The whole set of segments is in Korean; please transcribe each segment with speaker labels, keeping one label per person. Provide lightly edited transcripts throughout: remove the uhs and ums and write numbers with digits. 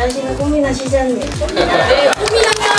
Speaker 1: 잘하시는 꽃미나 시장님.
Speaker 2: 네, 꽃미나입니다.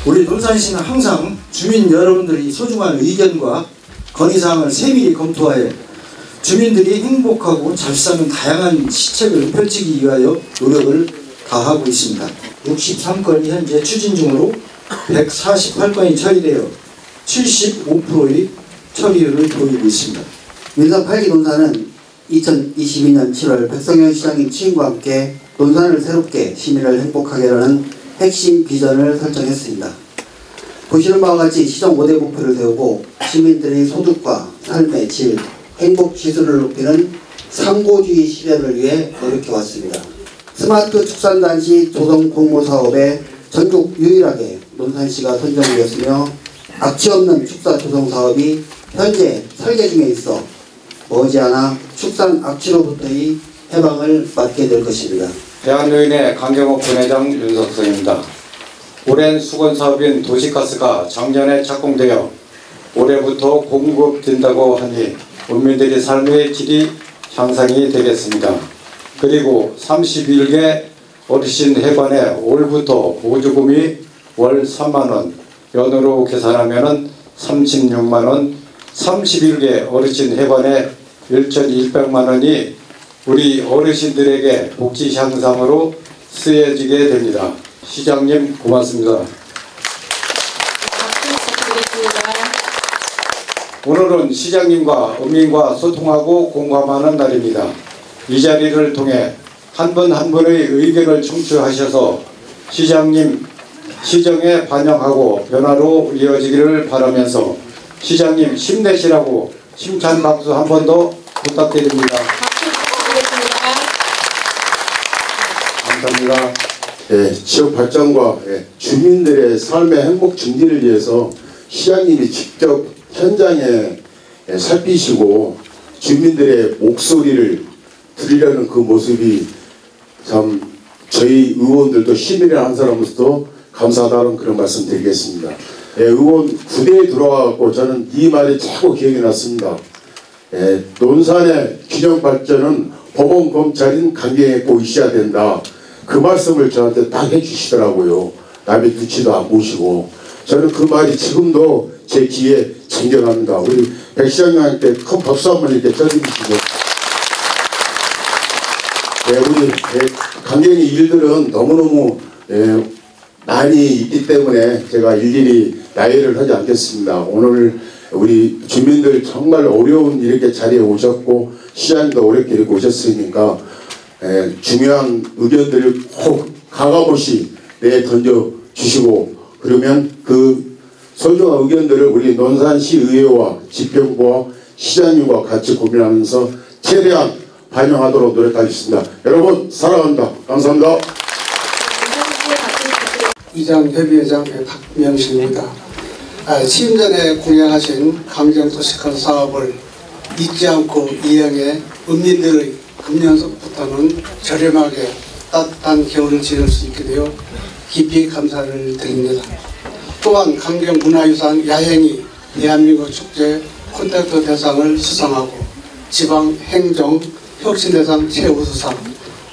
Speaker 3: 우리 논산시는 항상 주민 여러분들의 소중한 의견과 건의사항을 세밀히 검토하여 주민들이 행복하고 잘 사는 다양한 시책을 펼치기 위하여 노력을 다하고 있습니다. 63건이 현재 추진 중으로 148건이 처리되어 75%의 처리율을 보이고 있습니다.
Speaker 4: 민선 8기 논산은 2022년 7월 백성현 시장님 취임과 함께 논산을 새롭게 시민을 행복하게라는 핵심 비전을 설정했습니다. 보시는 바와 같이 시정 5대 목표를 세우고 시민들의 소득과 삶의 질, 행복 지수를 높이는 상고주의 실현을 위해 노력해왔습니다. 스마트 축산단시 조성 공모 사업에 전국 유일하게 논산시가 선정되었으며 악취 없는 축사 조성 사업이 현재 설계 중에 있어 머지않아 축산 악취로부터의 해방을 맞게 될 것입니다.
Speaker 5: 대한노인의 강경옥 분회장 윤석성입니다. 오랜 수건사업인 도시가스가 작년에 착공되어 올해부터 공급된다고 하니 국민들의 삶의 질이 향상이 되겠습니다. 그리고 31개 어르신 회관에 올부터 보조금이 월 3만원, 연으로 계산하면 36만원, 31개 어르신 회관에 1,100만원이 우리 어르신들에게 복지 향상으로 쓰여지게 됩니다. 시장님 고맙습니다. 오늘은 시장님과 은민과 소통하고 공감하는 날입니다. 이 자리를 통해 한 분 한 분의 의견을 청취하셔서 시장님 시정에 반영하고 변화로 이어지기를 바라면서 시장님 힘내시라고 칭찬 박수 한 번 더 부탁드립니다. 감사합니다.
Speaker 6: 지역 발전과 주민들의 삶의 행복 증진을 위해서 시장님이 직접 현장에 살피시고 주민들의 목소리를 들으려는 그 모습이 참 저희 의원들도 시민의 한 사람으로서 감사하다는 그런 말씀 드리겠습니다. 의원 9대에 들어와서 저는 이 말이 최고 기억이 났습니다. 논산의 균형 발전은 법원 검찰인 강경에 꼭 있어야 된다. 그 말씀을 저한테 딱 해주시더라고요. 남의 눈치도 안 보시고. 저는 그 말이 지금도 제 귀에 챙겨갑니다. 우리 백 시장님한테 큰 박수 한번 이렇게 쳐드리시고. 우리 강경의 일들은 너무너무 많이 있기 때문에 제가 일일이 나열을 하지 않겠습니다. 오늘 우리 주민들 정말 어려운 이렇게 자리에 오셨고 시장님도 어렵게 이렇게 오셨으니까 중요한 의견들을 꼭 가감없이 던져주시고 그러면 그 소중한 의견들을 우리 논산시 의회와 집행부와 시장님과 같이 고민하면서 최대한 반영하도록 노력하겠습니다. 여러분 사랑합니다. 감사합니다.
Speaker 7: 이장협의회장 박명식입니다. 취임 전에 공약하신 강정도시가스 사업을 잊지 않고 이행해 은민들의 금년부터는 저렴하게 따뜻한 겨울을 지낼 수 있게 되어 깊이 감사를 드립니다. 또한 강경문화유산 야행이 대한민국 축제 콘텐츠 대상을 수상하고 지방행정 혁신대상 최우수상,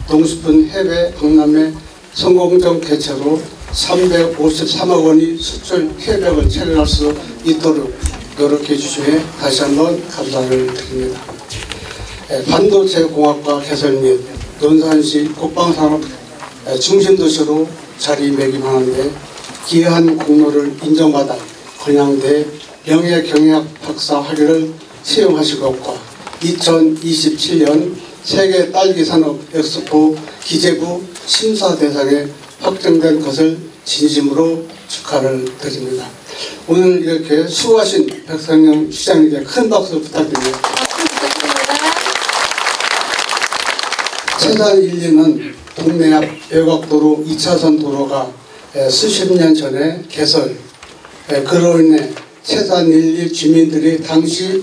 Speaker 7: 동수분 해외 박람회 성공적 개최로 353억 원의 수출 협약을 체결할 수 있도록 노력해 주심에 다시 한번 감사를 드립니다. 반도체 공학과 개설 및 논산시 국방산업 중심도시로 자리매김하는데 기여한 공로를 인정받아 건양대 명예경영학 박사 학위를 채용하신 것과 2027년 세계 딸기 산업 엑스포 기재부 심사 대상에 확정된 것을 진심으로 축하를 드립니다. 오늘 이렇게 수고하신 백성영 시장님께 큰 박수 부탁드립니다.
Speaker 2: 박수 부탁드립니다.
Speaker 7: 채산 1, 2는 동네 앞 외곽도로 2차선 도로가 수십 년 전에 개설, 그로 인해 채산 1, 2 주민들이 당시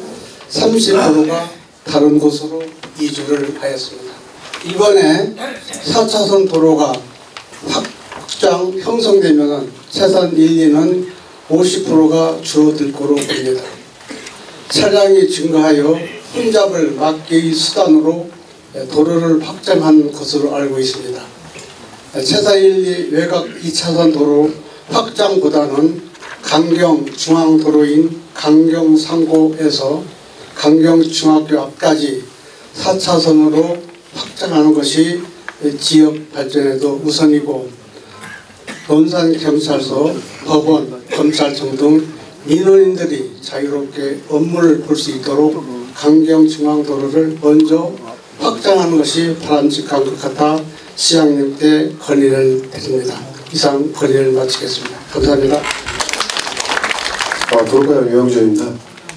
Speaker 7: 30%가 다른 곳으로 이주를 하였습니다. 이번에 4차선 도로가 확장 형성되면 채산 1, 2는 50%가 줄어들 거로 봅니다. 차량이 증가하여 혼잡을 막기 수단으로 도로를 확장한 것으로 알고 있습니다. 채산 1, 2 외곽 2차선 도로 확장보다는 강경중앙도로인 강경상고에서 강경중학교 앞까지 4차선으로 확장하는 것이 지역 발전에도 우선이고, 논산경찰서, 법원, 검찰청 등 민원인들이 자유롭게 업무를 볼 수 있도록 강경중앙도로를 먼저 확장하는 것이 바람직한 것 같아 시장님께 건의를 드립니다. 이상 건의를 마치겠습니다. 감사합니다.
Speaker 1: 도로가요 유영준입니다.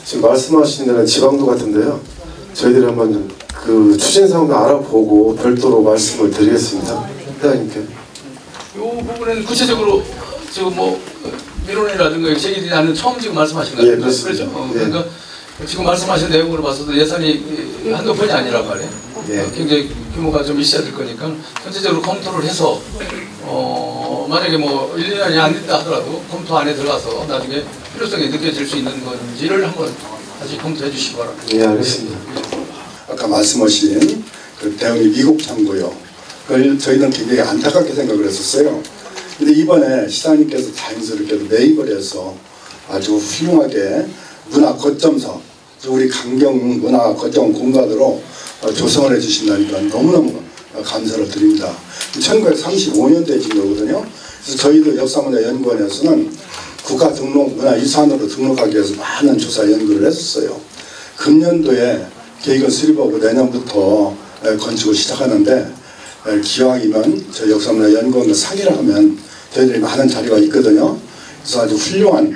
Speaker 1: 지금 말씀하신 데는 지방도 같은데요. 저희들이 한번 그 추진 사항도 알아보고 별도로 말씀을 드리겠습니다. 회장님께.
Speaker 8: 이 부분은 구체적으로 지금 뭐 민원이라든가 제기되지 않는 처음 지금 말씀하신 거예요.
Speaker 1: 예, 그렇습니다.
Speaker 8: 그렇죠?
Speaker 1: 예.
Speaker 8: 그러니까 지금 말씀하신 내용으로 봐서도 예산이 한두 푼이 아니란 말이에요.
Speaker 1: 예.
Speaker 8: 굉장히 규모가 좀 있어야 될 거니까 전체적으로 검토를 해서 만약에 뭐 1, 2년이 안 된다 하더라도 검토 안에 들어가서 나중에 필요성이 느껴질 수 있는 건지를 한번 다시 검토해 주시기 바랍니다.
Speaker 1: 예, 알겠습니다.
Speaker 9: 아까 말씀하신 그 대응이 미국 참고요. 그걸 저희는 굉장히 안타깝게 생각을 했었어요. 근데 이번에 시장님께서 다행스럽게도 매입을 해서 아주 훌륭하게 문화 거점서, 우리 강경 문화 거점 공간으로 조성을 해주신다니까 너무너무 감사를 드립니다. 1935년도에 진 거거든요. 그래서 저희도 역사문화연구원에서는 국가 등록 문화유산으로 등록하기 위해서 많은 조사 연구를 했었어요. 금년도에 계획은 수립하고 내년부터 건축을 시작하는데, 기왕이면 저희 역사문화연구원과 상의를 하면 저희들이 많은 자료가 있거든요. 그래서 아주 훌륭한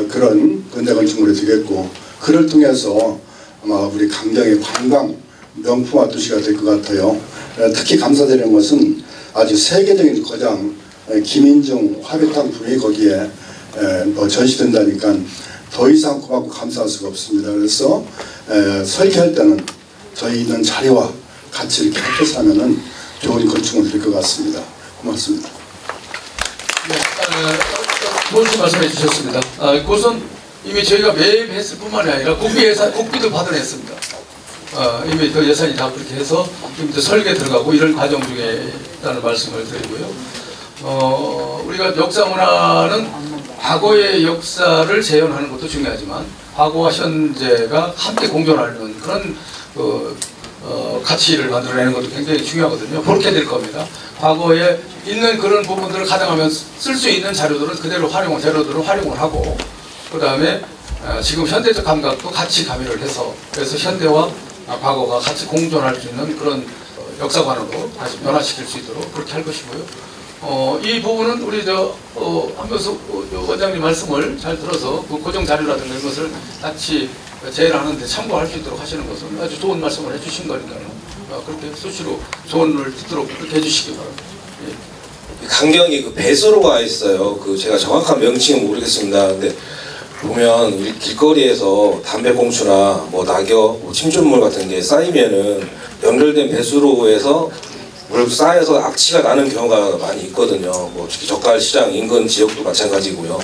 Speaker 9: 그런 근대 건축물이 되겠고, 그를 통해서 아마 우리 강경의 관광 명품화 도시가 될 것 같아요. 특히 감사드리는 것은 아주 세계적인 거장 김인중 화백탕 분이 거기에 전시된다니까 더 이상 고맙고 감사할 수가 없습니다. 그래서 설계할 때는 저희는 자료와 같이 이렇게 합해서 하면은 좋은 건축물 될 것 같습니다. 고맙습니다.
Speaker 8: 네, 좋은 말씀해 주셨습니다. 그것은 이미 저희가 매입했을 뿐만이 아니라 국비도 받아냈습니다. 이미 그 예산이 다 그렇게 해서 지금 설계 들어가고 이런 과정 중에 있다는 말씀을 드리고요. 우리가 역사문화는 과거의 역사를 재현하는 것도 중요하지만 과거와 현재가 함께 공존하는 그런 가치를 만들어내는 것도 굉장히 중요하거든요. 그렇게 될 겁니다. 과거에 있는 그런 부분들을 가정하면 쓸 수 있는 자료들은 그대로 재료들을 활용을 하고, 그 다음에 지금 현대적 감각도 같이 가미를 해서, 그래서 현대와 과거가 같이 공존할 수 있는 그런 역사관으로 다시 변화시킬 수 있도록 그렇게 할 것이고요. 이 부분은 우리 한명숙 원장님 말씀을 잘 들어서 그 고정 자료라든가 이런 것을 같이 제안하는데 참고할 수 있도록 하시는 것은 아주 좋은 말씀을 해주신 거니까요. 그렇게 수시로 조언을 듣도록 그렇게 해주시기 바랍니다. 예.
Speaker 10: 강경이 그 배수로가 있어요. 그 제가 정확한 명칭은 모르겠습니다. 근데 보면 길거리에서 담배꽁초나 뭐 낙엽, 뭐 침전물 같은 게 쌓이면은 연결된 배수로에서 물 쌓여서 악취가 나는 경우가 많이 있거든요. 뭐 특히 젓갈시장 인근 지역도 마찬가지고요.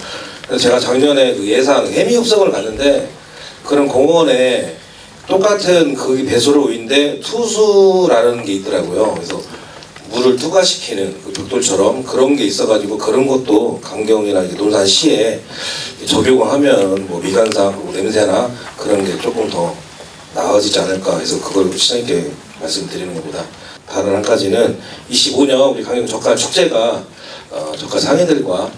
Speaker 10: 그래서 제가 작년에 그 예산 해미 협상을 갔는데 그런 공원에 똑같은 그 배수로인데 투수라는 게 있더라고요. 그래서 물을 투과시키는 그 벽돌처럼 그런 게 있어가지고 그런 것도 강경이나 논산시에 적용하면 뭐 미관상, 뭐 냄새나 그런 게 조금 더 나아지지 않을까 해서 그걸 시장님께 말씀드리는 겁니다. 다른 한 가지는 25년 우리 강경 젓갈 축제가 젓갈 상인들과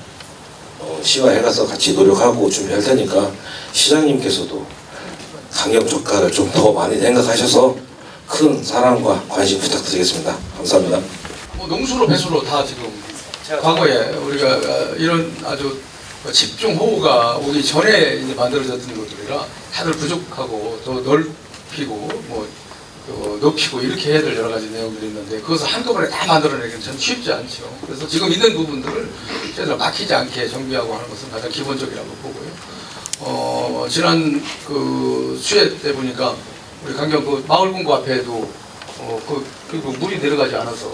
Speaker 10: 시와해가서 같이 노력하고 준비할 테니까 시장님께서도 강경 조카를 좀 더 많이 생각하셔서 큰 사랑과 관심 부탁드리겠습니다. 감사합니다.
Speaker 8: 뭐 농수로 배수로 다 지금 과거에 우리가 이런 아주 집중 호우가 오기 전에 이제 만들어졌던 것들이라 다들 부족하고 또 넓히고 뭐 높이고 이렇게 해야 될 여러 가지 내용들이 있는데 그것을 한꺼번에 다 만들어내기는 참 쉽지 않죠. 그래서 지금 있는 부분들을 제대로 막히지 않게 정비하고 하는 것은 가장 기본적이라고 보고요. 지난 그 수해 때 보니까 우리 강경 그 마을공고 앞에도 그리고 물이 내려가지 않아서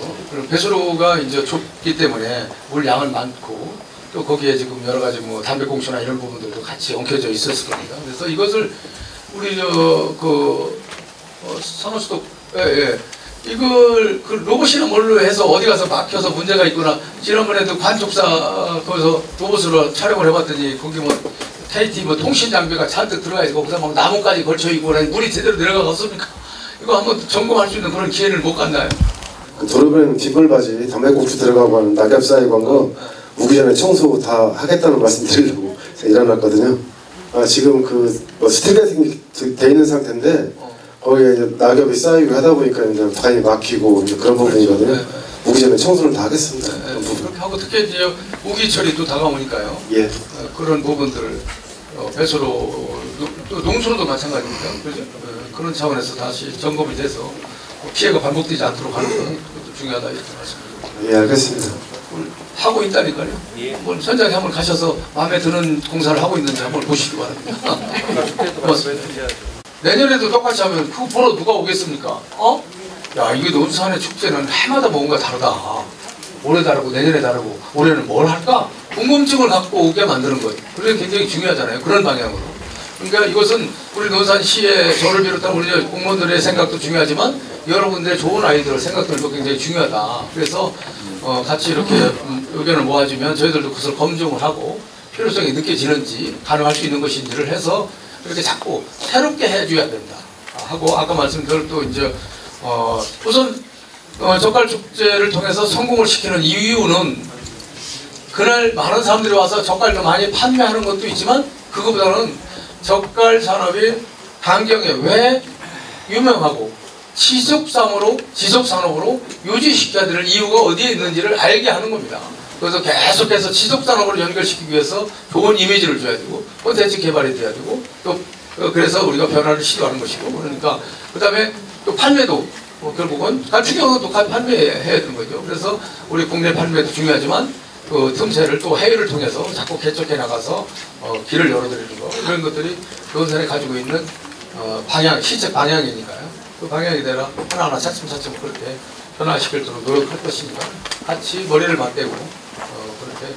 Speaker 8: 배수로가 이제 좁기 때문에 물 양은 많고 또 거기에 지금 여러 가지 뭐 담배꽁초나 이런 부분들도 같이 엉켜져 있었을 겁니다. 그래서 이것을 우리 산호수도 이걸 그 로봇이나 뭘로 해서 어디 가서 막혀서 문제가 있거나 지난번에도 관쪽사 거기서 로봇으로 촬영을 해봤더니 거기 뭐 KT 뭐 통신 장비가 잔뜩 들어가 있고 거기서 막 나무까지 걸쳐 있고 물이 제대로 내려가겠습니까? 이거 한번 점검할 수 있는 그런 기회를 못 갔나요?
Speaker 1: 그 도로변 빗물바지 담배꽁초 들어가고 하는 낙엽 쌓이고 한 거 우기 전에 청소 다 하겠다는 말씀 드리려고 일어났거든요. 지금 뭐 스틸베이싱 돼 있는 상태인데 거기에 이제 낙엽이 쌓이고 하다 보니까 이제 많이 막히고 이제 그런 부분이거든요. 우기 전에 청소를 다 하겠습니다.
Speaker 8: 그렇게 하고 특히 이제 우기철이 또 다가오니까요.
Speaker 1: 예.
Speaker 8: 그런 부분들을 배수로 또 농수로도 마찬가지입니다. 그죠? 그런 차원에서 다시 점검이 돼서 피해가 반복되지 않도록 하는 건 그것도 중요하다 이렇게 말씀드립니다.
Speaker 1: 예, 알겠습니다.
Speaker 8: 하고 있다니까요. 한번 현장에 한번 가셔서 마음에 드는 공사를 하고 있는지 한번 보시기 바랍니다. 고맙습니다. 내년에도 똑같이 하면 그거 보러 누가 오겠습니까? 야, 이게 논산의 축제는 해마다 뭔가 다르다. 올해 다르고 내년에 다르고 올해는 뭘 할까? 궁금증을 갖고 오게 만드는 거예요. 그게 굉장히 중요하잖아요. 그런 방향으로. 그러니까 이것은 우리 논산시의 저를 비롯한 우리 공무원들의 생각도 중요하지만 여러분들의 좋은 아이들 생각들도 굉장히 중요하다. 그래서 같이 이렇게 의견을 모아주면 저희들도 그것을 검증을 하고 필요성이 느껴지는지 가능할 수 있는 것인지를 해서 이렇게 자꾸 새롭게 해줘야 된다 하고 아까 말씀드린 또 이제 우선 젓갈 축제를 통해서 성공을 시키는 이유는 그날 많은 사람들이 와서 젓갈도 많이 판매하는 것도 있지만 그것보다는 젓갈 산업이 강경에 왜 유명하고 지속산업으로 유지시켜야 될 이유가 어디에 있는지를 알게 하는 겁니다. 그래서 계속해서 지속산업으로 연결시키기 위해서 좋은 이미지를 줘야 되고 콘텐츠 개발이 돼야 되고 또 그래서 우리가 변화를 시도하는 것이고 그러니까 그 다음에 또 판매도 결국은 가축경도 똑같이 판매해야 되는 거죠. 그래서 우리 국내 판매도 중요하지만 그 틈새를 또 해외를 통해서 자꾸 개척해 나가서 길을 열어드리는 거 이런 것들이 논산에 가지고 있는 시책 방향이니까요. 그 방향에 대라 하나하나 차츰차츰 그렇게 변화시키도록 노력할 것입니다. 같이 머리를 맞대고 그렇게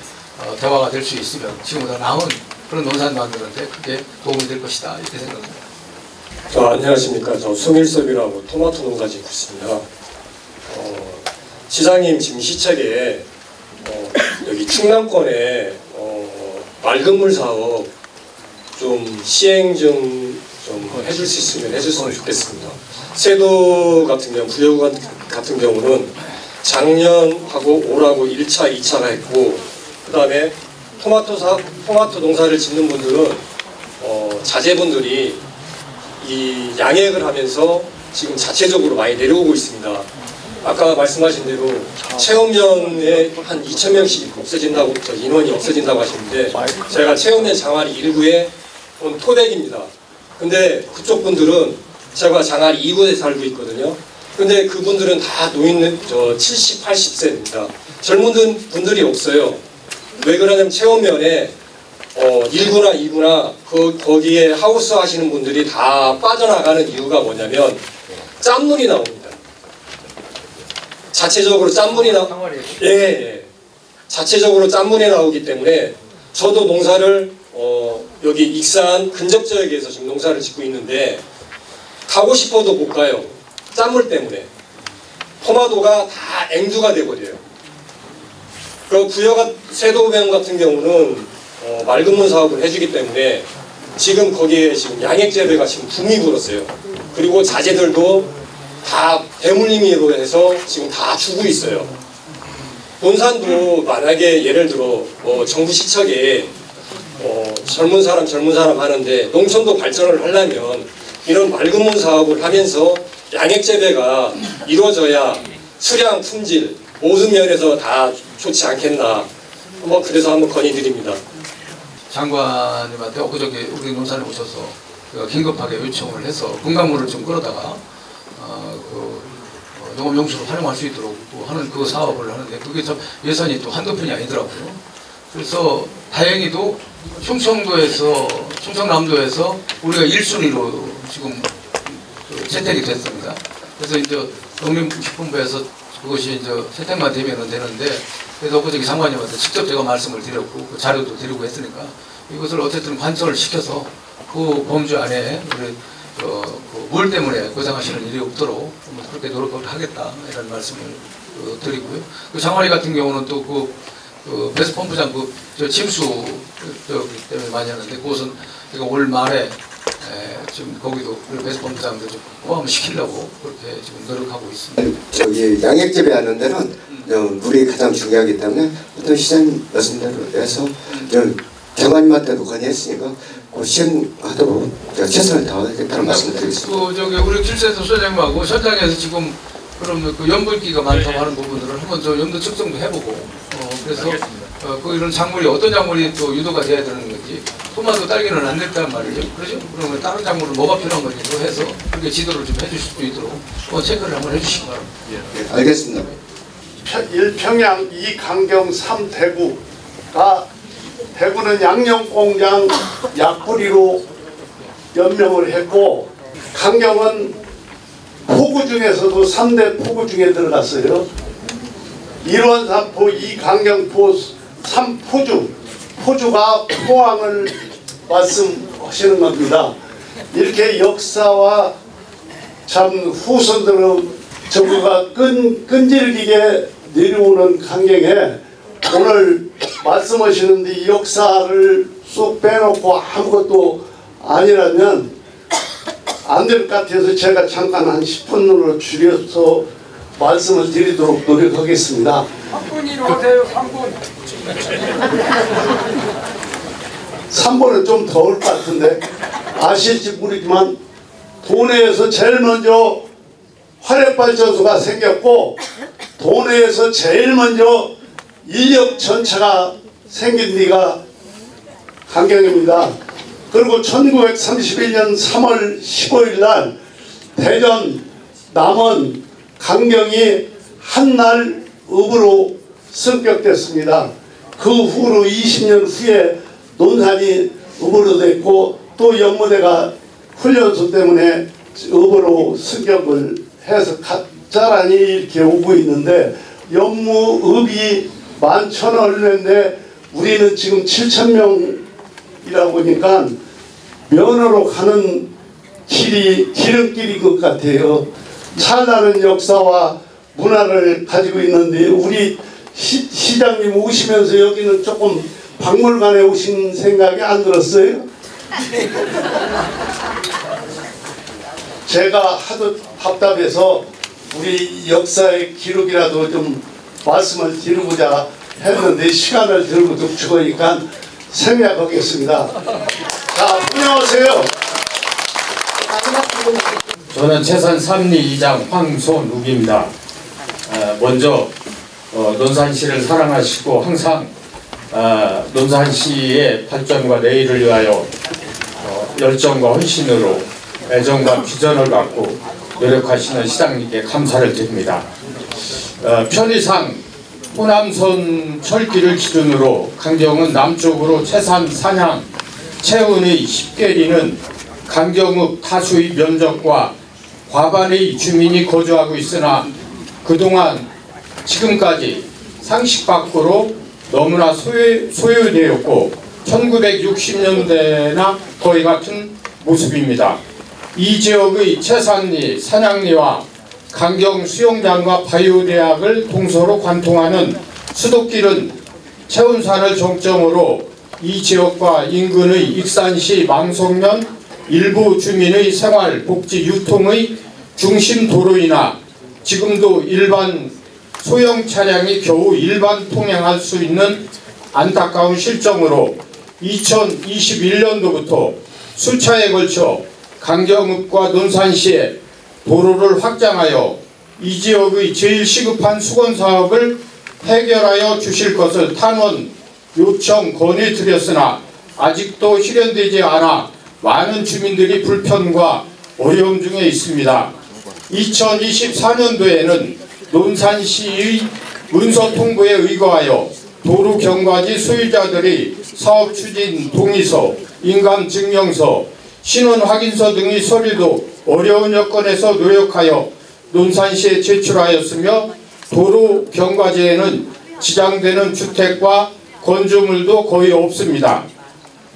Speaker 8: 대화가 될 수 있으면 지금보다 나은 그런 논산 만드는데 크게 도움이 될 것이다 이렇게 생각합니다.
Speaker 11: 안녕하십니까. 저 송일섭이라고 토마토 농사 짓고 있습니다. 시장님 지금 시책에 여기 충남권에 맑은 물 사업 좀 시행 좀 해줄 수 있으면 해줬으면 좋겠습니다. 세도 같은 경우, 구역 같은 경우는 작년하고 올하고 1차, 2차가 했고 그 다음에 토마토 농사를 짓는 분들은 자제분들이 이 양액을 하면서 지금 자체적으로 많이 내려오고 있습니다. 아까 말씀하신 대로 체험연에 한 2,000명씩 없어진다고 인원이 없어진다고 하시는데 제가 체험연 장아리 1구에 토백입니다. 근데 그쪽 분들은 제가 장아리 2구에 살고 있거든요. 근데 그분들은 다 노인 70, 80세입니다. 젊은 분들이 없어요. 왜 그러냐면 체험연에 1구나 2구나 거기에 하우스 하시는 분들이 다 빠져나가는 이유가 뭐냐면 짠물이 나옵니다. 자체적으로 짠물이 자체적으로 짠물이 나오기 때문에 저도 농사를 여기 익산 근접 지역에서 지금 농사를 짓고 있는데 가고 싶어도 못 가요. 짠물 때문에. 토마토가 다 앵두가 돼버려요. 그 구역 세도병 같은 경우는 맑은 물 사업을 해주기 때문에 지금 거기에 지금 양액 재배가 지금 붐이 불었어요. 그리고 자재들도 다 대물림으로 해서 지금 다 주고 있어요. 논산도 만약에 예를 들어 정부 시책에 젊은 사람 하는데 농촌도 발전을 하려면 이런 말금문 사업을 하면서 양액 재배가 이루어져야 수량, 품질 모든 면에서 다 좋지 않겠나. 그래서 한번 건의드립니다.
Speaker 8: 장관님한테 엊그저께 우리 논산에 오셔서 긴급하게 요청을 해서 금강물을 좀 끌어다가 농업용수로 활용할 수 있도록 하는 그 사업을 하는데 그게 참 예산이 또 한두 푼이 아니더라고요. 그래서 다행히도 충청남도에서 우리가 1순위로 지금 채택이 됐습니다. 그래서 이제 농림식품부에서 그것이 이제 채택만 되면 되는데, 그래서 엊그저께 장관님한테 직접 제가 말씀을 드렸고 그 자료도 드리고 했으니까 이것을 어쨌든 관철을 시켜서 그 범주 안에 우리 물 때문에 고생하시는 일이 없도록 그렇게 노력을 하겠다 이런 말씀을 드리고요. 그 장관이 같은 경우는 또 그 배수펌프장 저 침수 때문에 많이 하는데 그것은 제가 올 말에 지금 거기도 배수펌프장도 좀 포함시키려고 그렇게 지금 노력하고 있습니다.
Speaker 12: 저기 양액 재배하는 데는 물이 가장 중요하기 때문에 어떤 시장님 말씀대로 해서 장관님한테도 건의했으니까 그 시행하도록 제가 최선을 다하겠다는 말씀드리겠습니다.
Speaker 8: 저기 우리 길세서 소장님하고 현장에서 지금 그럼 그 염분기가 많다고 하는 부분들을 한번 저 염도 측정도 해보고 그래서 이런 작물이 어떤 작물이 또 유도가 돼야 되는 건지, 토마토 딸기는 안 됐단 말이죠. 그렇죠? 그러면 다른 작물은 뭐가 필요한 건지도 해서 그렇게 지도를 좀 해주실 수 있도록 체크를 한번 해주시기 바랍니다.
Speaker 12: 예, 알겠습니다.
Speaker 7: 일평양 2강경 3대구가 대구는 양념공장 약뿌리로 연명을 했고, 강경은 포구 중에서도 3대 포구 중에 들어갔어요. 1원 3포, 2강경포, 3포주. 포주가 포항을 말씀하시는 겁니다. 이렇게 역사와 참 후손들의 정부가 끈질기게 내려오는 강경에 오늘 말씀하시는데 이 역사를 쏙 빼놓고 아무것도 아니라면 안 될 것 같아서 제가 잠깐 한 10분으로 줄여서 말씀을 드리도록 노력하겠습니다.
Speaker 13: 3분으로 하세요. 3분.
Speaker 7: 3분은 좀 더울 것 같은데 아실지 모르지만 도내에서 제일 먼저 화력발전소가 생겼고, 도내에서 제일 먼저 인력 전차가 생긴 데가 강경입니다. 그리고 1931년 3월 15일 날 대전, 남원, 강경이 한날 읍으로 승격됐습니다. 그 후로 20년 후에 논산이 읍으로 됐고, 또 연무대가 훈련소 때문에 읍으로 승격을 해서 자란히 이렇게 오고 있는데, 연무읍이 11,000얼레인데 우리는 지금 7,000명이라고 보니까 면허로 가는 길이 지름길인 것 같아요. 찬란한 역사와 문화를 가지고 있는데 우리 시장님 오시면서 여기는 조금 박물관에 오신 생각이 안 들었어요? 제가 하도 답답해서 우리 역사의 기록이라도 좀 말씀을 드리고자 했는데 시간을 들고 좀 죽으니까 생략하겠습니다. 자, 안녕하세요.
Speaker 14: 저는 채산 3리 2장 황소욱입니다. 먼저 논산시를 사랑하시고 항상 논산시의 발전과 내일을 위하여 열정과 헌신으로 애정과 비전을 갖고 노력하시는 시장님께 감사를 드립니다. 편의상 호남선 철길을 기준으로 강경은 남쪽으로 채산, 산양, 채운의 10개리는 강경읍 다수의 면적과 과반의 주민이 거주하고 있으나 그동안 지금까지 상식 밖으로 너무나 소유되었고 1960년대나 거의 같은 모습입니다. 이 지역의 채산리, 산양리와 강경 수영장과 바이오대학을 동서로 관통하는 수도길은 채운산을 정점으로 이 지역과 인근의 익산시 망성면 일부 주민의 생활, 복지, 유통의 중심 도로이나 지금도 일반 소형 차량이 겨우 일반 통행할 수 있는 안타까운 실정으로 2021년도부터 수차에 걸쳐 강경읍과 논산시에 도로를 확장하여 이 지역의 제일 시급한 수건사업을 해결하여 주실 것을 탄원 요청 건의드렸으나 아직도 실현되지 않아 많은 주민들이 불편과 어려움 중에 있습니다. 2024년도에는 논산시의 문서 통보에 의거하여 도로 경과지 소유자들이 사업 추진 동의서, 인감증명서, 신원 확인서 등의 서류도 어려운 여건에서 노력하여 논산시에 제출하였으며 도로 경과지에는 지장되는 주택과 건조물도 거의 없습니다.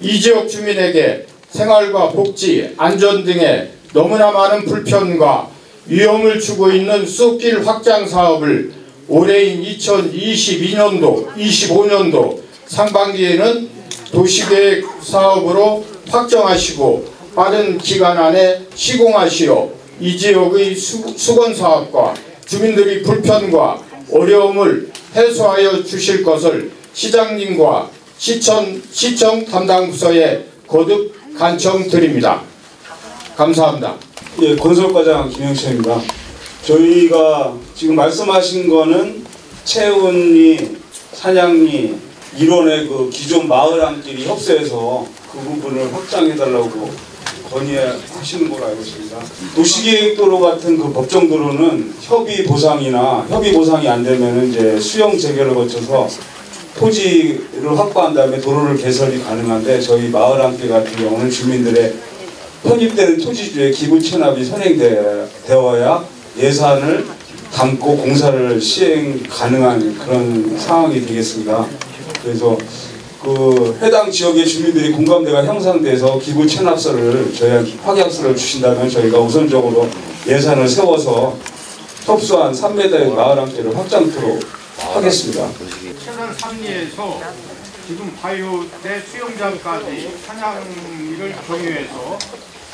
Speaker 14: 이 지역 주민에게 생활과 복지, 안전 등의 너무나 많은 불편과 위험을 주고 있는 숲길 확장 사업을 올해인 2022년도, 25년도 상반기에는 도시계획 사업으로 확정하시고 빠른 기간 안에 시공하시어 이 지역의 수건사업과 주민들의 불편과 어려움을 해소하여 주실 것을 시장님과 시청 담당 부서에 거듭 간청드립니다. 감사합니다.
Speaker 15: 예, 건설과장 김영철입니다. 저희가 지금 말씀하신 거는 채운리, 산양리, 일원의 그 기존 마을 안길이 협소해서 그 부분을 확장해달라고 건의하시는 걸로 알고 있습니다. 도시계획도로 같은 그 법정도로는 협의 보상이 안 되면 이제 수용 재개를 거쳐서 토지를 확보한 다음에 도로를 개설이 가능한데 저희 마을 안길 같은 경우는 주민들의 편입되는 토지주의 기부 체납이 선행되어야 예산을 담고 공사를 시행 가능한 그런 상황이 되겠습니다. 그래서 그 해당 지역의 주민들이 공감대가 형성돼서 기부 체납서를 저희한테 확약서를 주신다면 저희가 우선적으로 예산을 세워서 협소한 3m의 마을 함께를 확장토록 하겠습니다.
Speaker 14: 최선 3리에서 지금 바이오대 수영장까지 산양을 경유해서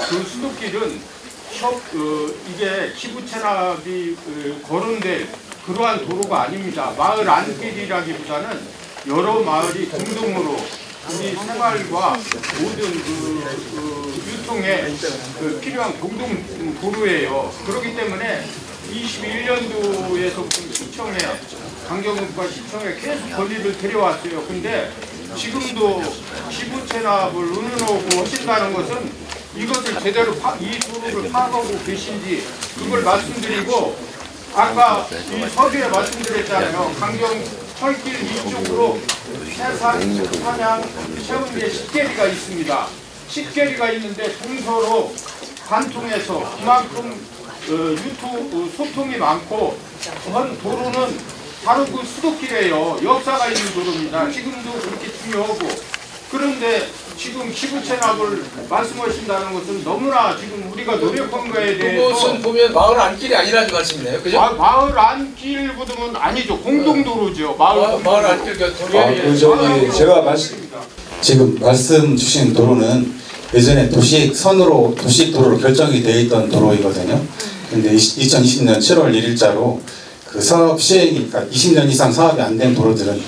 Speaker 14: 그 수도길은 이게 기부 체납이 거론될 그러한 도로가 아닙니다. 마을 안길이라기보다는 여러 마을이 공동으로 우리 생활과 모든 유통에 필요한 공동 도로예요. 그렇기 때문에 21년도에서부터 시청에 강경읍과 시청에 계속 건의를 드려왔어요. 근데 지금도 기부 체납을 의논하고 하신다는 것은 이것을 제대로 이 도로를 파악하고 계신지 그걸 말씀드리고 아까 이 서두에 말씀드렸잖아요. 강경 철길 위쪽으로 세산, 산양, 채운리에 10개리가 있습니다. 10개리가 있는데 동서로 관통해서 그만큼 소통이 많고 도로는 바로 그 수도길이에요. 역사가 있는 도로입니다. 지금도 그렇게 중요하고 그런데 지금 기부 체납을 말씀하신다는 것은 너무나 지금 우리가 노력한 거에 대해서
Speaker 8: 그것은 보면 마을 안길이 아니라는 말씀이네요. 그죠?
Speaker 14: 마을 안길보다는 아니죠. 공동도로죠. 마을 안길 도로에
Speaker 15: 제가
Speaker 16: 지금 말씀 주신 도로는 예전에 도시선으로 도시도로로 결정이 되어 있던 도로이거든요. 근데 2020년 7월 1일자로 그 사업 시행이, 그러니까 20년 이상 사업이 안 된 도로들은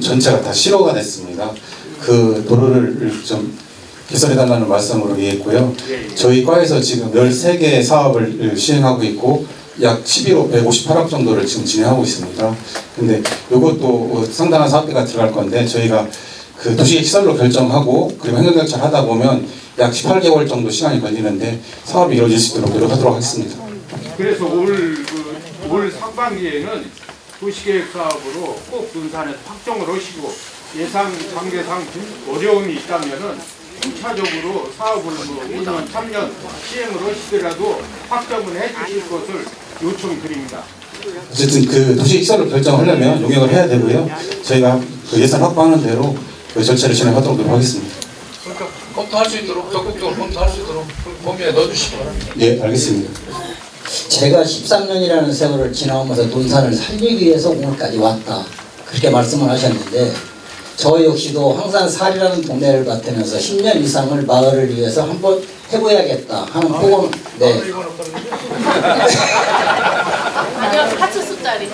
Speaker 16: 전체가 다 실효가 됐습니다. 그 도로를 좀 개설해달라는 말씀으로 이해했고요. 저희 과에서 지금 13개의 사업을 시행하고 있고 약 11호 158억 정도를 지금 진행하고 있습니다. 근데 이것도 상당한 사업비가 들어갈 건데 저희가 그 도시 시설로 결정하고 그리고 행정정책을 하다 보면 약 18개월 정도 시간이 걸리는데 사업이 이루어질 수 있도록 노력하도록 하겠습니다.
Speaker 14: 그래서 올 상반기에는 도시계획 사업으로 꼭 논산에서 확정을 하시고 예상 관계상 어려움이 있다면은 2차적으로 사업을 5년, 3년 시행을 하시더라도 확정을 해주실 것을 요청드립니다.
Speaker 16: 어쨌든 그 도시 시설을 결정하려면 용역을 해야 되고요. 저희가 그 예산 확보하는 대로 그 절차를 진행하도록 노력하겠습니다.
Speaker 8: 그러니까 검토할 수 있도록 적극적으로 검토할 수 있도록 범위에 넣어주시기 바랍니다.
Speaker 16: 네, 알겠습니다.
Speaker 17: 제가 13년이라는 세월을 지나오면서 논산을 살리기 위해서 오늘까지 왔다 그렇게 말씀을 하셨는데 저 역시도 황산살이라는 동네를 맡으면서 10년 이상을 마을을 위해서 한번 해보야겠다 하는 포옹. 네.
Speaker 2: 파츠 숫자리.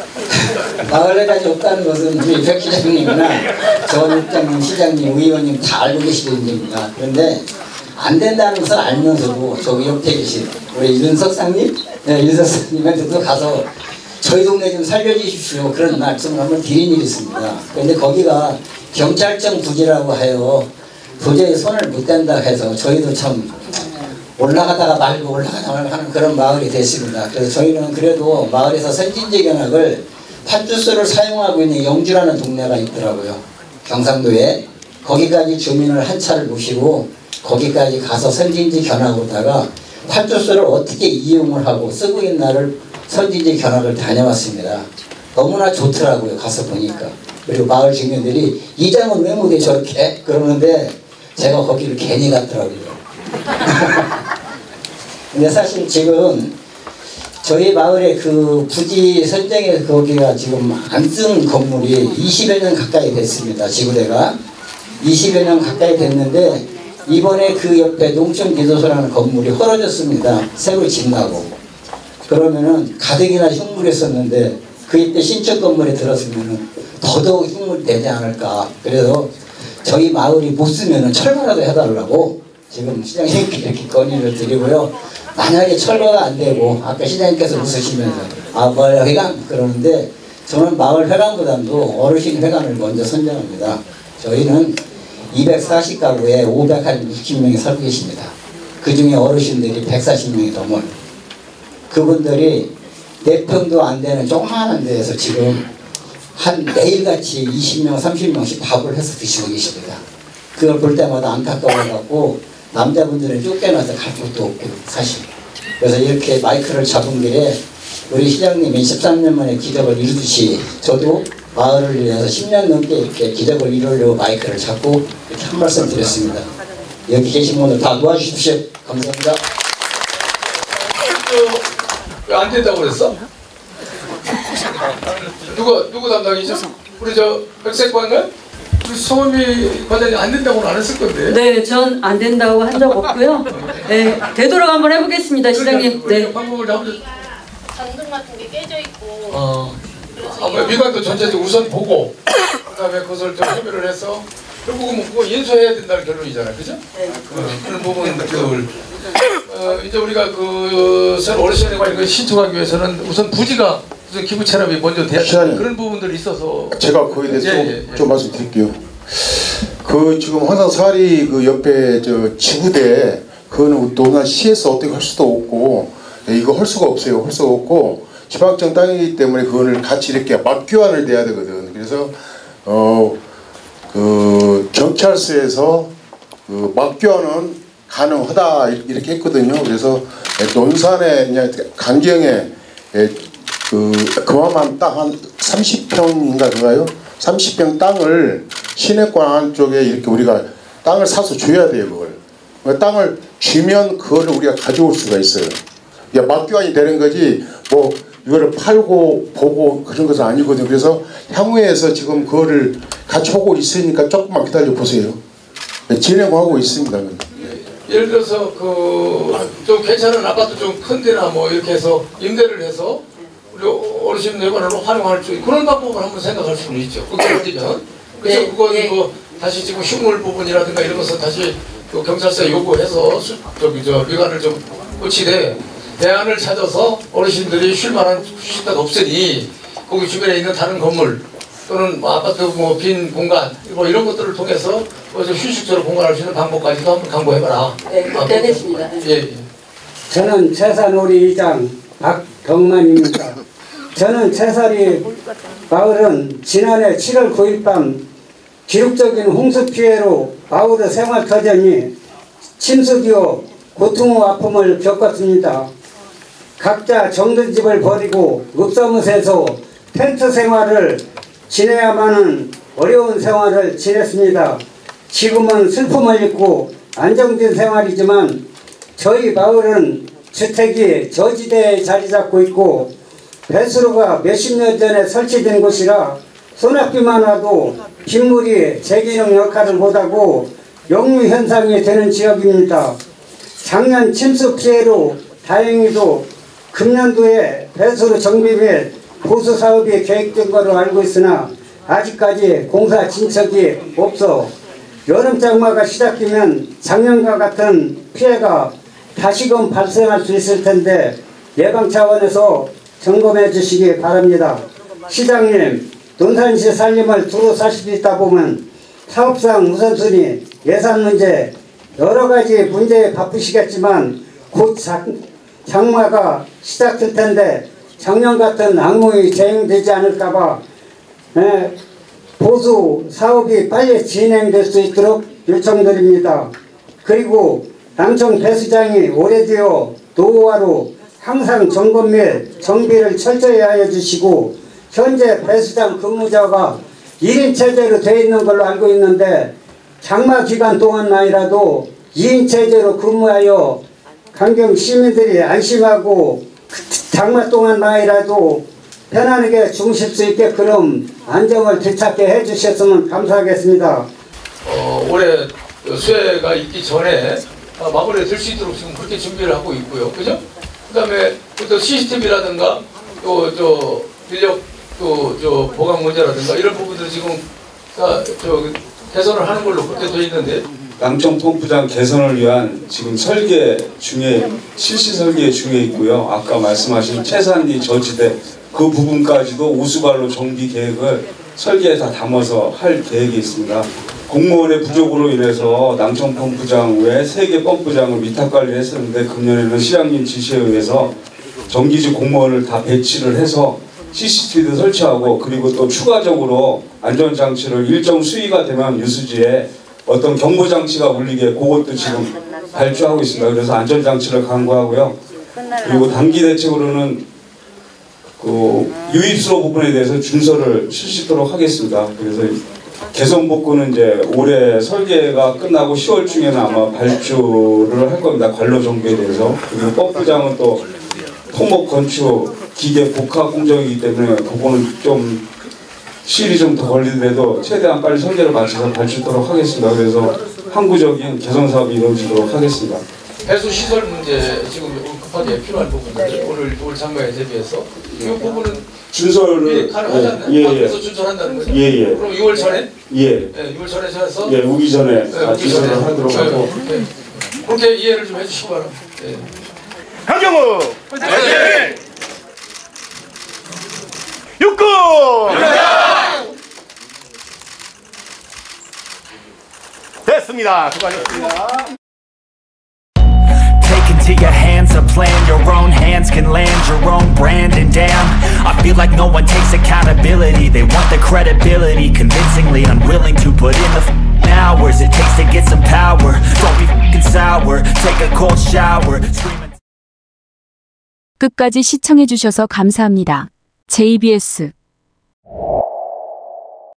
Speaker 17: 마을회관이 없다는 것은 우리 백 기자님이나 전 입장님, 시장님, 의원님 다 알고 계시는 일입니다. 그런데 안 된다는 것을 알면서도 저기 옆에 계신 우리 윤석상님, 윤석상님한테도 가서 저희 동네 좀 살려주십시오 그런 말씀을 한번 드린 일이 있습니다. 그런데 거기가 경찰청 부지라고 하여 도저히 손을 못 댄다 해서 저희도 참 올라가다가 말고 올라가다가 말고 하는 그런 마을이 됐습니다. 그래서 저희는 그래도 마을에서 선진지 견학을 팥주스를 사용하고 있는 영주라는 동네가 있더라고요. 경상도에. 거기까지 주민을 한 차를 모시고 거기까지 가서 선진지 견학하다가 팥주스를 어떻게 이용을 하고 쓰고 있나를 선진지 견학을 다녀왔습니다. 너무나 좋더라고요. 가서 보니까. 그리고 마을 주민들이 이장은 왜 못해 저렇게 그러는데 제가 거기를 괜히 갔더라고요. 근데 사실 지금 저희 마을의 그 부지 선정에 거기가 지금 안 쓴 건물이 20여 년 가까이 됐습니다. 지구대가 20여 년 가까이 됐는데 이번에 그 옆에 농촌기도소라는 건물이 헐어졌습니다. 새로 짓나고. 그러면은 가뜩이나 흉물했었는데 그 옆에 신축 건물에 들었으면은 더더욱 흉물되지 않을까. 그래서 저희 마을이 못 쓰면은 철거라도 해달라고 지금 시장님께 이렇게 건의를 드리고요. 만약에 철거가 안 되고 아까 시장님께서 웃으시면서 마을 회관 그러는데 저는 마을 회관보다도 어르신 회관을 먼저 선정합니다. 저희는 240가구에 560명이 살고 계십니다. 그 중에 어르신들이 140명이 넘어요. 그분들이 4평도 안 되는 조그마한 데에서 지금 한 매일같이 20명, 30명씩 밥을 해서 드시고 계십니다. 그걸 볼 때마다 안타까워갖고 남자분들은 쫓겨나서 갈 곳도 없고 사실. 그래서 이렇게 마이크를 잡은 길에 우리 시장님이 13년 만에 기적을 이루듯이 저도 마을을 위해서 10년 넘게 이렇게 기적을 이루려고 마이크를 잡고 이렇게 한 말씀 드렸습니다. 여기 계신 분들 다 도와주십시오. 감사합니다.
Speaker 8: 왜 안 된다고 그랬어? 누구 담당이죠? 우리 저 백색관은? 우리 성원미 과장이 안 된다고는 안 했을 건데.
Speaker 18: 네, 전 안 된다고 한 적 없고요. 네, 되도록 한번 해보겠습니다, 시장님. 네.
Speaker 8: 방법을 잡을.
Speaker 2: 전등 같은 게 깨져 있고.
Speaker 8: 미관도 전체적으로 우선 보고 그다음에 그것을 좀 협의를 해서 결국은 뭐 인수해야 된다는 결론이잖아요, 그죠? 네. 그런 부분들. 이제 우리가 그 새로 어르신에 관련 신청하기 위해서는 우선 부지가 우선 기부 체납이 먼저 돼야 되는 그런 부분들이 있어서
Speaker 6: 제가 거기에 대해서 좀 말씀드릴게요. 그 지금 황산사리 그 옆에 저 지구대 그거는 논산 시에서 어떻게 할 수도 없고 이거 할 수가 없어요. 할 수가 없고 지방청 땅이기 때문에 그거를 같이 이렇게 맞교환을 돼야 되거든. 그래서 그 경찰서에서 그 맞교환은 가능하다 이렇게 했거든요. 그래서 논산에 그냥 강경에 그만한 땅 한 30평인가 그가요? 30평 땅을 시내관 쪽에 이렇게 우리가 땅을 사서 줘야 돼요. 그걸 땅을 주면 그거를 우리가 가져올 수가 있어요. 맞교환이 되는 거지 뭐 이거를 팔고 보고 그런 것은 아니거든요. 그래서 향후에서 지금 그거를 같이 오고 있으니까 조금만 기다려 보세요. 진행하고 있습니다.
Speaker 8: 예를 들어서 그 좀 괜찮은 아파트 좀 큰 데나 뭐 이렇게 해서 임대를 해서 우리 어르신 내관으로 활용할 수 있는 그런 방법을 한번 생각할 수는 있죠. 그게 어디면 그래서
Speaker 18: 네,
Speaker 8: 그건
Speaker 18: 네.
Speaker 8: 뭐 다시 지금 흉물 부분이라든가 이런 것은 다시 그 경찰서에 요구해서 미관을 좀 고치되 대안을 찾아서 어르신들이 쉴 만한 휴식지가 없으니 거기 주변에 있는 다른 건물 또는 뭐 아파트 뭐 빈 공간 뭐 이런 것들을 통해서 휴식처로 공간할 수 있는 방법까지도 한번 강구해봐라.
Speaker 18: 네, 되겠습니다.
Speaker 8: 예.
Speaker 19: 저는 채산오리 이장 박덕만입니다. 저는 채사리 마을은 지난해 7월 9일 밤 기록적인 홍수 피해로 마을의 생활터전이 침수기어 고통과 아픔을 겪었습니다. 각자 정든 집을 버리고 읍사무소에서 텐트 생활을 지내야만은 어려운 생활을 지냈습니다. 지금은 슬픔을 잊고 안정된 생활이지만 저희 마을은 주택이 저지대에 자리 잡고 있고 배수로가 몇십 년 전에 설치된 곳이라 소낙비만 와도 빗물이 제기능 역할을 못하고 역류 현상이 되는 지역입니다. 작년 침수 피해로 다행히도 금년도에 배수로 정비 및 보수 사업이 계획된 것으로 알고 있으나 아직까지 공사 진척이 없어 여름 장마가 시작되면 작년과 같은 피해가 다시금 발생할 수 있을 텐데 예방 차원에서 점검해 주시기 바랍니다. 시장님, 논산시 살림을 두루 사시다 보면 사업상 우선순위, 예산 문제, 여러 가지 문제에 바쁘시겠지만 곧 장마가 시작될 텐데 작년 같은 악몽이 재행되지 않을까봐 보수 사업이 빨리 진행될 수 있도록 요청드립니다. 그리고 남청 배수장이 오래되어 노후화로 항상 점검 및 정비를 철저히 하여 주시고 현재 배수장 근무자가 1인 체제로 되어 있는 걸로 알고 있는데 장마 기간 동안만이라도 2인 체제로 근무하여 강경 시민들이 안심하고 장마 동안만이라도 편안하게 주무실 수 있게끔 안정을 되찾게 해주셨으면 감사하겠습니다.
Speaker 8: 올해 수해가 있기 전에 마무리가 될 수 있도록 지금 그렇게 준비를 하고 있고요. 그죠? 그 다음에 또 시스템이라든가 또 인력 또 보강 문제라든가 이런 부분들 지금 개선을 하는 걸로 그렇게 되어 있는데
Speaker 15: 남청 펌프장 개선을 위한 지금 설계 중에 실시 설계 중에 있고요. 아까 말씀하신 최산리 저지대 그 부분까지도 우수발로 정비 계획을 설계에 다 담아서 할 계획이 있습니다. 공무원의 부족으로 인해서 남청 펌프장 외 3개 펌프장을 위탁 관리를 했었는데 금년에는 시장님 지시에 의해서 정기직 공무원을 다 배치를 해서 CCTV도 설치하고 그리고 또 추가적으로 안전장치를 일정 수위가 되면 유수지에 어떤 경보장치가 울리게 그것도 지금 발주하고 있습니다. 그래서 안전장치를 강구하고요. 그리고 단기 대책으로는 그 유입수로 부분에 대해서 준설을 실시도록 하겠습니다. 그래서 개선 복구는 이제 올해 설계가 끝나고 10월 중에는 아마 발주를 할 겁니다. 관로 정비에 대해서. 그리고 펌프장은 또 토목 건축 기계 복합 공정이기 때문에 그거는 좀 시일이 좀 더 걸리더라도 최대한 빨리 설계를 마쳐서 발주하도록 하겠습니다. 그래서 항구적인 개선 사업이 이루어지도록 하겠습니다.
Speaker 8: 배수 시설 문제 지금 급하게 필요한 부분인데 올 장마에 대비해서 이 부분은
Speaker 15: 준설을
Speaker 8: 가능하지 않나요? 그래서 준설한다는 거죠?
Speaker 15: 예.
Speaker 8: 그럼 6월 전에?
Speaker 15: 예.
Speaker 8: 6월 전에 해서
Speaker 15: 오기 전에 준설을 하도록 하고
Speaker 8: 그렇게 이해를 좀 해주시기 바랍니다.
Speaker 14: 강경우 화이팅! 육군 됐습니다. 수고하셨습니다.
Speaker 20: Into your hands, a plan your own hands can land your own brand. And damn, I feel like no one takes accountability. They want the credibility, convincingly unwilling to put in the hours it takes to get some power. Don't be f***ing sour, take a cold shower.
Speaker 21: 끝까지 시청해주셔서 감사합니다. JBS